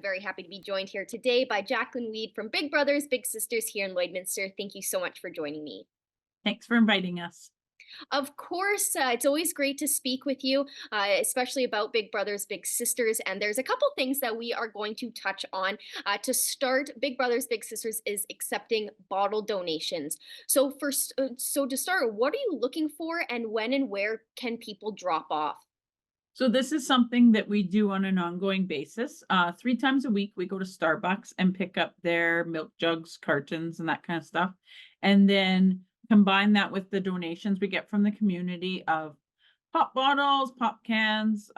very happy to be joined here today by Jacqueline Weed from Big Brothers Big Sisters here in Lloydminster. Thank you so much for joining me. Thanks for inviting us. Of course, it's always great to speak with you, especially about Big Brothers Big Sisters. And there's a couple things that we are going to touch on. To start, Big Brothers Big Sisters is accepting bottle donations. So to start, what are you looking for, and when and where can people drop off? So this is something that we do on an ongoing basis. 3 times a week, we go to Starbucks and pick up their milk jugs, cartons, and that kind of stuff. And then combine that with the donations we get from the community of pop bottles, pop cans,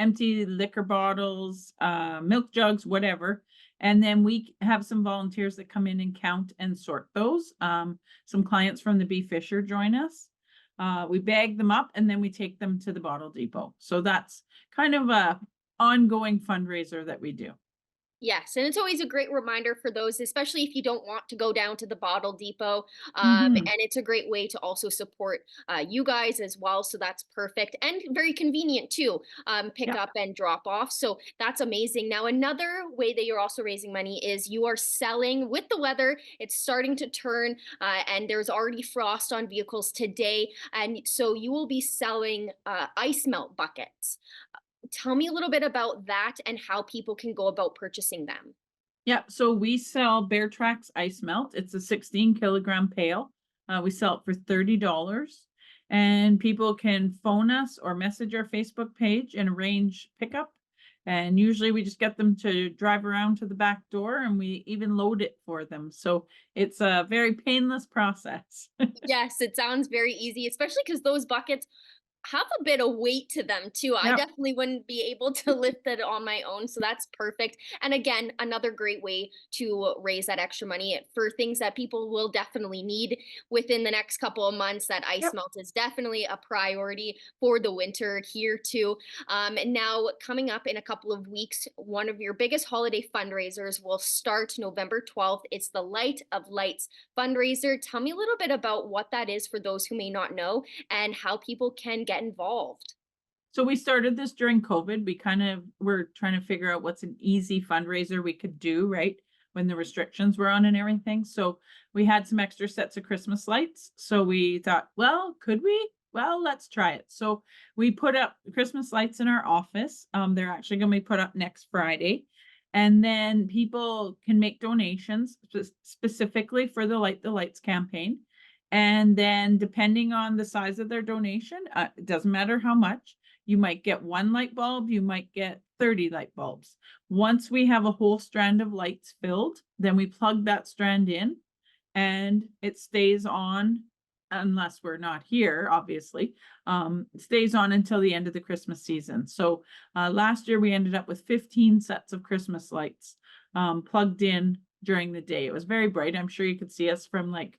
empty liquor bottles, milk jugs, whatever. And then we have some volunteers that come in and count and sort those. Some clients from the Bee Fisher join us. We bag them up and then we take them to the bottle depot. So that's kind of a ongoing fundraiser that we do. Yes, and it's always a great reminder for those, especially if you don't want to go down to the bottle depot. Mhm. And it's a great way to also support you guys as well. So that's perfect and very convenient too. Pick Yep. up and drop off. So that's amazing. Now, another way that you're also raising money is you are selling with the weather. It's starting to turn, and there's already frost on vehicles today. And so you will be selling ice melt buckets. Tell me a little bit about that and how people can go about purchasing them. Yeah, so we sell Bear Tracks Ice Melt. It's a 16-kilogram pail. We sell it for $30, and people can phone us or message our Facebook page and arrange pickup. And usually we just get them to drive around to the back door, and we even load it for them. So it's a very painless process. Yes, it sounds very easy, especially because those buckets have a bit of weight to them too. I Yep. definitely wouldn't be able to lift it on my own, so that's perfect. And again, another great way to raise that extra money for things that people will definitely need within the next couple of months. That ice Yep. melt is definitely a priority for the winter here too. And now coming up in a couple of weeks, one of your biggest holiday fundraisers will start November 12th. It's the Light of Lights fundraiser. Tell me a little bit about what that is for those who may not know and how people can get involved. So we started this during COVID. We kind of were trying to figure out what's an easy fundraiser we could do, right? When the restrictions were on and everything. So we had some extra sets of Christmas lights. So we thought, well, could we? Well, let's try it. So we put up Christmas lights in our office. They're actually going to be put up next Friday. And then people can make donations specifically for the Light the Lights campaign. And then depending on the size of their donation, it doesn't matter how much, you might get 1 light bulb, you might get 30 light bulbs. Once we have a whole strand of lights filled, then we plug that strand in and it stays on unless we're not here, obviously. It stays on until the end of the Christmas season. So last year we ended up with 15 sets of Christmas lights plugged in during the day. It was very bright. I'm sure you could see us from like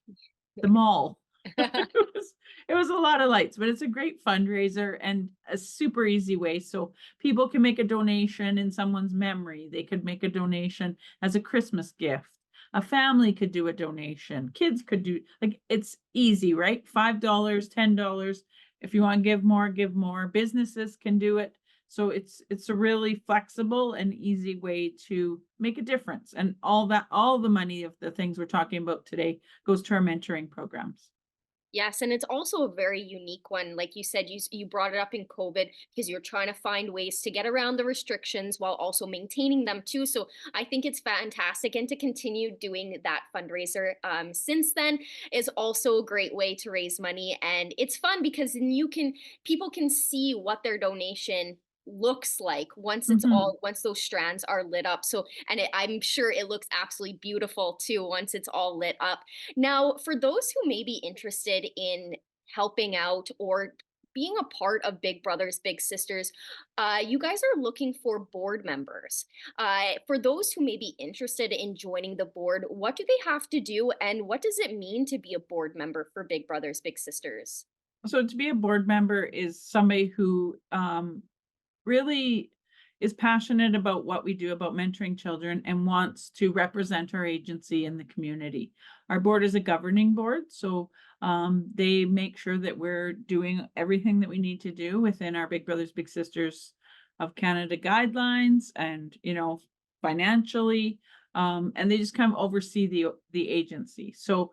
the mall. It was a lot of lights, but it's a great fundraiser and a super easy way. So people can make a donation in someone's memory. They could make a donation as a Christmas gift. A family could do a donation. Kids could do like it's easy, right? $5, $10. If you want to give more, give more. Businesses can do it. So it's a really flexible and easy way to make a difference. And all the money of the things we're talking about today goes to our mentoring programs. Yes, and it's also a very unique one. Like you said, you brought it up in COVID because you're trying to find ways to get around the restrictions while also maintaining them too. So I think it's fantastic, and to continue doing that fundraiser since then is also a great way to raise money, and it's fun because then you can people can see what their donation looks like Mhm. once those strands are lit up. So I'm sure it looks absolutely beautiful too once it's all lit up. Now, for those who may be interested in helping out or being a part of Big Brothers Big Sisters, you guys are looking for board members. For those who may be interested in joining the board, what do they have to do, and what does it mean to be a board member for Big Brothers Big Sisters? So to be a board member is somebody who really is passionate about what we do about mentoring children and wants to represent our agency in the community. Our board is a governing board, so they make sure that we're doing everything that we need to do within our Big Brothers Big Sisters of Canada guidelines and, financially, and they just kind of oversee the agency. So,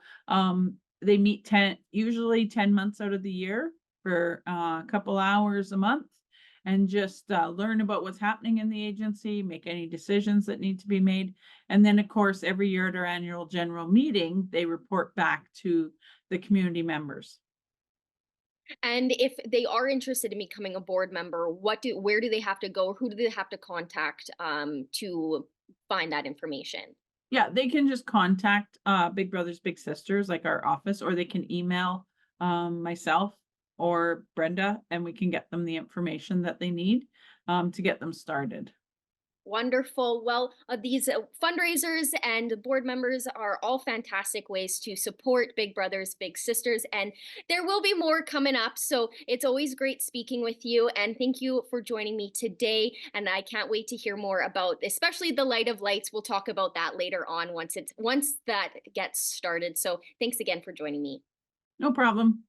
they meet usually 10 months out of the year for a couple hours a month and just learn about what's happening in the agency, make any decisions that need to be made. And then, of course, every year at our annual general meeting, they report back to the community members. And if they are interested in becoming a board member, where do they have to go, or who do they have to contact to find that information? Yeah, they can just contact Big Brothers Big Sisters, like our office, or they can email myself or Brenda, and we can get them the information that they need to get them started. Wonderful. Well, these fundraisers and board members are all fantastic ways to support Big Brothers Big Sisters, and there will be more coming up. So it's always great speaking with you, and thank you for joining me today. And I can't wait to hear more about, especially the Light of Lights. We'll talk about that later on once that gets started. So thanks again for joining me. No problem.